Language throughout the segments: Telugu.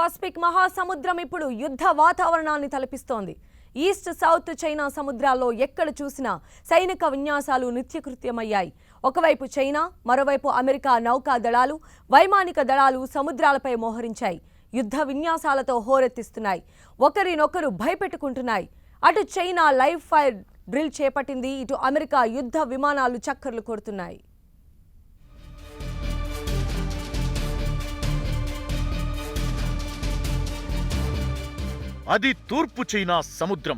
పసిఫిక్ మహాసముద్రం ఇప్పుడు యుద్ధ వాతావరణాన్ని తలపిస్తోంది. ఈస్ట్ సౌత్ చైనా సముద్రాల్లో ఎక్కడ చూసినా సైనిక విన్యాసాలు నిత్యకృత్యమయ్యాయి. ఒకవైపు చైనా, మరోవైపు అమెరికా నౌకా దళాలు, వైమానిక దళాలు సముద్రాలపై మోహరించాయి. యుద్ధ విన్యాసాలతో హోరెత్తిస్తున్నాయి. ఒకరినొకరు భయపెట్టుకుంటున్నాయి. అటు చైనా లైవ్ ఫైర్ డ్రిల్ చేపట్టింది, ఇటు అమెరికా యుద్ధ విమానాలు చక్కర్లు కొడుతున్నాయి. అది తూర్పు చైనా సముద్రం.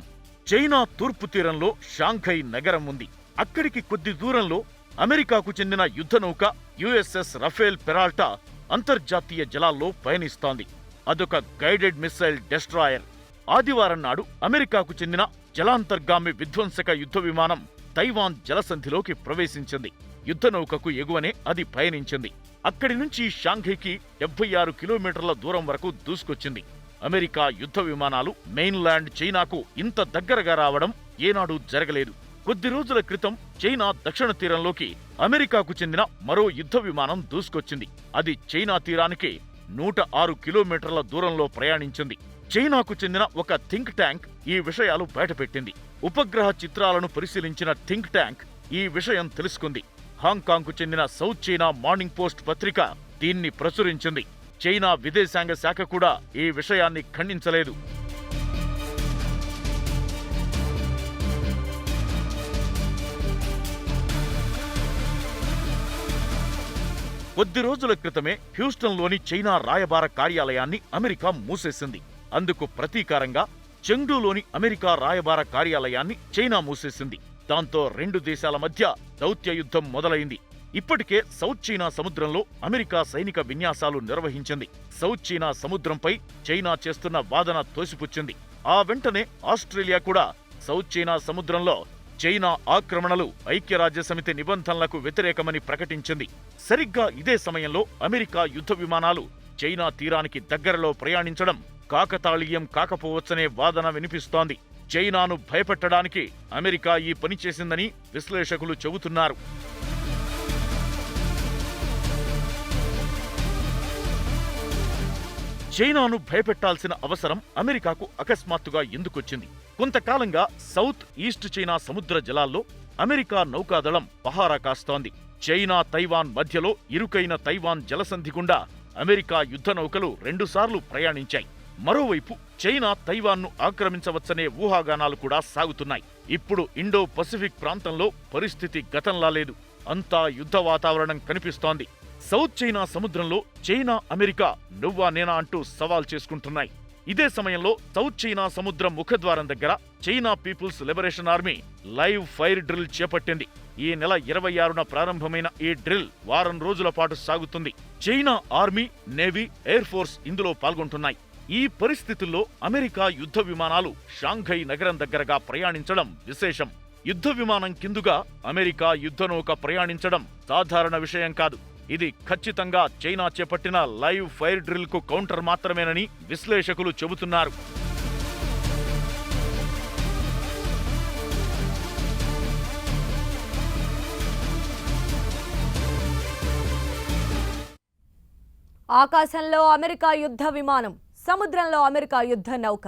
చైనా తూర్పు తీరంలో షాంఘై నగరం ఉంది. అక్కడికి కొద్ది దూరంలో అమెరికాకు చెందిన యుద్ధ నౌక యుఎస్ఎస్ రఫేల్ పెరాల్టా అంతర్జాతీయ జలాల్లో పయనిస్తోంది. అదొక గైడెడ్ మిస్సైల్ డెస్ట్రాయర్. ఆదివారం నాడు అమెరికాకు చెందిన జలాంతర్గామి విధ్వంసక యుద్ధ విమానం తైవాన్ జలసంధిలోకి ప్రవేశించింది. యుద్ధ నౌకకు ఎగువనే అది పయనించింది. అక్కడి నుంచి షాంఘైకి 76 కిలోమీటర్ల దూరం వరకు దూసుకొచ్చింది. అమెరికా యుద్ధ విమానాలు మెయిన్లాండ్ చైనాకు ఇంత దగ్గరగా రావడం ఏనాడూ జరగలేదు. కొద్ది రోజుల క్రితం చైనా దక్షిణ తీరంలోకి అమెరికాకు చెందిన మరో యుద్ధ విమానం దూసుకొచ్చింది. అది చైనా తీరానికి 106 కిలోమీటర్ల దూరంలో ప్రయాణించింది. చైనాకు చెందిన ఒక థింక్ ట్యాంక్ ఈ విషయాలు బయటపెట్టింది. ఉపగ్రహ చిత్రాలను పరిశీలించిన థింక్ ట్యాంక్ ఈ విషయం తెలుసుకుంది. హాంకాంగ్కు చెందిన సౌత్ చైనా మార్నింగ్ పోస్ట్ పత్రిక దీన్ని ప్రచురించింది. చైనా విదేశాంగ శాఖ కూడా ఈ విషయాన్ని ఖండించలేదు. కొద్ది రోజుల క్రితమే హ్యూస్టన్లోని చైనా రాయబార కార్యాలయాన్ని అమెరికా మూసేసింది. అందుకు ప్రతీకారంగా చెంగ్డూలోని అమెరికా రాయబార కార్యాలయాన్ని చైనా మూసేసింది. దాంతో రెండు దేశాల మధ్య దౌత్య యుద్ధం మొదలైంది. ఇప్పటికే సౌత్ చైనా సముద్రంలో అమెరికా సైనిక విన్యాసాలు నిర్వహించింది. సౌత్ చైనా సముద్రంపై చైనా చేస్తున్న వాదన తోసిపుచ్చింది. ఆ వెంటనే ఆస్ట్రేలియా కూడా సౌత్ చైనా సముద్రంలో చైనా ఆక్రమణలు ఐక్యరాజ్యసమితి నిబంధనలకు వ్యతిరేకమని ప్రకటించింది. సరిగ్గా ఇదే సమయంలో అమెరికా యుద్ధ విమానాలు చైనా తీరానికి దగ్గరలో ప్రయాణించడం కాకతాళీయం కాకపోవచ్చనే వాదన వినిపిస్తోంది. చైనాను భయపెట్టడానికి అమెరికా ఈ పని చేసిందని విశ్లేషకులు చెబుతున్నారు. చైనాను భయపెట్టాల్సిన అవసరం అమెరికాకు అకస్మాత్తుగా ఎందుకొచ్చింది? కొంతకాలంగా సౌత్ ఈస్ట్ చైనా సముద్ర జలాల్లో అమెరికా నౌకాదళం పహారా కాస్తోంది. చైనా తైవాన్ మధ్యలో ఇరుకైన తైవాన్ జలసంధి గుండా అమెరికా యుద్ధ నౌకలు 2 సార్లు ప్రయాణించాయి. మరోవైపు చైనా తైవాన్ను ఆక్రమించవచ్చనే ఊహాగానాలు కూడా సాగుతున్నాయి. ఇప్పుడు ఇండో పసిఫిక్ ప్రాంతంలో పరిస్థితి గతంలా లేదు. అంతా యుద్ధ వాతావరణం కనిపిస్తోంది. సౌత్ చైనా సముద్రంలో చైనా, అమెరికా నువ్వా నేనా అంటూ సవాల్ చేసుకుంటున్నాయి. ఇదే సమయంలో సౌత్ చైనా సముద్రం ముఖద్వారం దగ్గర China People's Liberation Army live fire drill చేపట్టింది. ఈ నెల 26న ప్రారంభమైన ఈ డ్రిల్ వారం రోజుల పాటు సాగుతుంది. China army, navy, air force ఇందులో పాల్గొంటున్నాయి. ఈ పరిస్థితుల్లో అమెరికా యుద్ధ విమానాలు షాంఘై నగరం దగ్గరగా ప్రయాణించడం విశేషం. యుద్ధ విమానం కిందుగా అమెరికా యుద్ధనౌక ప్రయాణించడం సాధారణ విషయం కాదు. ఇది ఖచ్చితంగా చైనా చేపట్టిన లైవ్ ఫైర్ డ్రిల్ కు కౌంటర్ మాత్రమేనని విశ్లేషకులు చెబుతున్నారు. ఆకాశంలో అమెరికా యుద్ధ విమానం, సముద్రంలో అమెరికా యుద్ధ నౌక.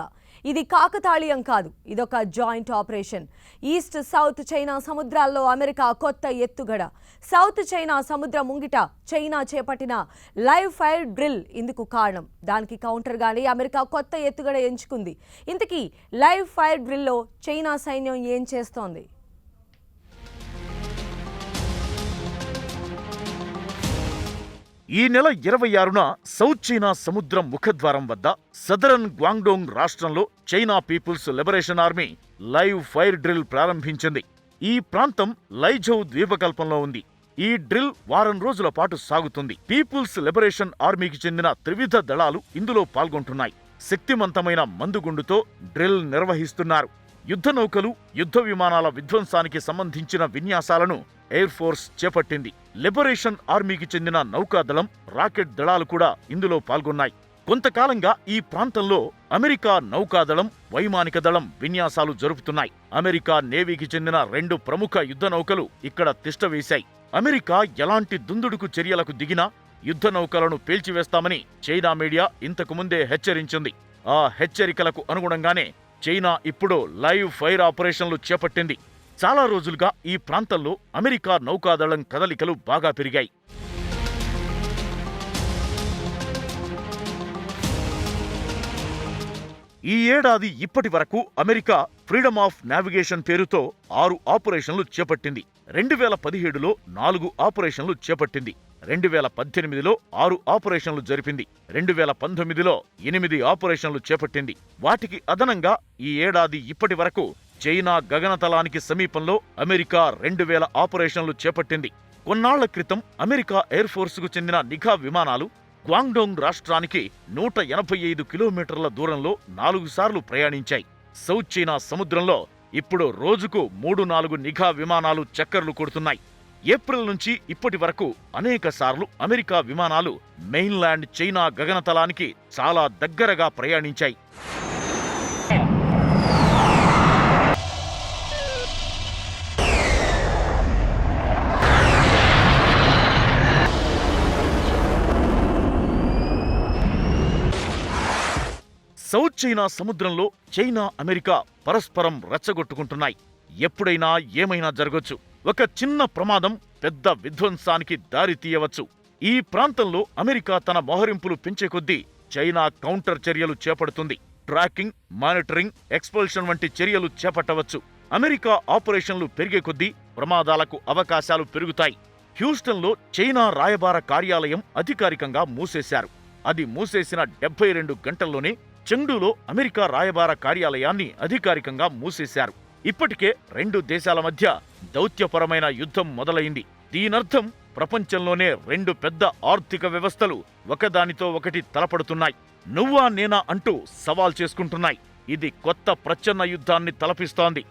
ఇది కాకతాళీయం కాదు, ఇదొక joint operation. East south China సముద్రాల్లో అమెరికా కొత్త ఎత్తుగడ. సౌత్ చైనా సముద్రం ముంగిట చైనా చేపట్టిన లైవ్ ఫైర్ డ్రిల్ ఇందుకు కారణం. దానికి కౌంటర్గానే అమెరికా కొత్త ఎత్తుగడ ఎంచుకుంది. ఇంతకీ లైవ్ ఫైర్ డ్రిల్లో చైనా సైన్యం ఏం చేస్తోంది? ఈ నెల 26న సౌత్ చైనా సముద్రం ముఖద్వారం వద్ద సదరన్ గ్వాంగ్డోంగ్ రాష్ట్రంలో China People's Liberation Army live fire drill ప్రారంభించింది. ఈ ప్రాంతం లైఝౌ ద్వీపకల్పంలో ఉంది. ఈ డ్రిల్ వారం రోజుల పాటు సాగుతుంది. పీపుల్స్ లిబరేషన్ ఆర్మీకి చెందిన త్రివిధ దళాలు ఇందులో పాల్గొంటున్నాయి. శక్తివంతమైన మందుగుండుతో డ్రిల్ నిర్వహిస్తున్నారు. యుద్ధ నౌకలు, యుద్ధ విమానాల విధ్వంసానికి సంబంధించిన విన్యాసాలను ఎయిర్ ఫోర్స్ చేపట్టింది. లిబరేషన్ ఆర్మీకి చెందిన నౌకాదళం, రాకెట్ దళాలు కూడా ఇందులో పాల్గొన్నాయి. కొంతకాలంగా ఈ ప్రాంతంలో అమెరికా నౌకాదళం, వైమానిక దళం విన్యాసాలు జరుపుతున్నాయి. అమెరికా నేవీకి చెందిన 2 ప్రముఖ యుద్ధ నౌకలు ఇక్కడ తిష్టవేశాయి. అమెరికా ఎలాంటి దుందుడుకు చర్యలకు దిగినా యుద్ధ నౌకలను పేల్చివేస్తామని చైనా మీడియా ఇంతకు ముందే హెచ్చరించింది. ఆ హెచ్చరికలకు అనుగుణంగానే చైనా ఇప్పుడు లైవ్ ఫైర్ ఆపరేషన్లు చేపట్టింది. చాలా రోజులుగా ఈ ప్రాంతంలో అమెరికా నౌకాదళం కదలికలు బాగా పెరిగాయి. ఈ ఏడాది ఇప్పటి వరకు అమెరికా ఫ్రీడమ్ ఆఫ్ నావిగేషన్ పేరుతో 6 ఆపరేషన్లు చేపట్టింది. 2017లో 4 ఆపరేషన్లు చేపట్టింది. 2018లో 6 ఆపరేషన్లు జరిపింది. 2019లో 8 ఆపరేషన్లు చేపట్టింది. వాటికి అదనంగా ఈ ఏడాది ఇప్పటి వరకు చైనా గగనతలానికి సమీపంలో అమెరికా 2000 ఆపరేషన్లు చేపట్టింది. కొన్నాళ్ల క్రితం అమెరికా ఎయిర్ ఫోర్సుకు చెందిన నిఘా విమానాలు గ్వాంగ్డోంగ్ రాష్ట్రానికి 185 కిలోమీటర్ల దూరంలో 4 సార్లు ప్రయాణించాయి. సౌత్ చైనా సముద్రంలో ఇప్పుడు రోజుకు 3-4 నిఘా విమానాలు చక్కర్లు కొడుతున్నాయి. ఏప్రిల్ నుంచి ఇప్పటి వరకు అనేక సార్లు అమెరికా విమానాలు మెయిన్లాండ్ చైనా గగనతలానికి చాలా దగ్గరగా ప్రయాణించాయి. సౌత్ చైనా సముద్రంలో చైనా, అమెరికా పరస్పరం రెచ్చగొట్టుకుంటున్నాయి. ఎప్పుడైనా ఏమైనా జరగొచ్చు. ఒక చిన్న ప్రమాదం పెద్ద విధ్వంసానికి దారి తీయవచ్చు. ఈ ప్రాంతంలో అమెరికా తన మోహరింపులు పెంచే కొద్దీ చైనా కౌంటర్ చర్యలు చేపడుతుంది. ట్రాకింగ్, మానిటరింగ్, ఎక్స్పల్షన్ వంటి చర్యలు చేపట్టవచ్చు. అమెరికా ఆపరేషన్లు పెరిగే కొద్దీ ప్రమాదాలకు అవకాశాలు పెరుగుతాయి. హ్యూస్టన్లో చైనా రాయబార కార్యాలయం అధికారికంగా మూసేశారు. అది మూసేసిన 72 గంటల్లోనే చెంగ్డూలో అమెరికా రాయబార కార్యాలయాన్ని అధికారికంగా మూసేశారు. ఇప్పటికే 2 దేశాల మధ్య దౌత్యపరమైన యుద్ధం మొదలైంది. దీనర్థం ప్రపంచంలోనే 2 పెద్ద ఆర్థిక వ్యవస్థలు ఒకదానితో ఒకటి తలపడుతున్నాయి. నువ్వా నేనా అంటూ సవాల్ చేసుకుంటున్నాయి. ఇది కొత్త ప్రచ్ఛన్న యుద్ధాన్ని తలపిస్తోంది.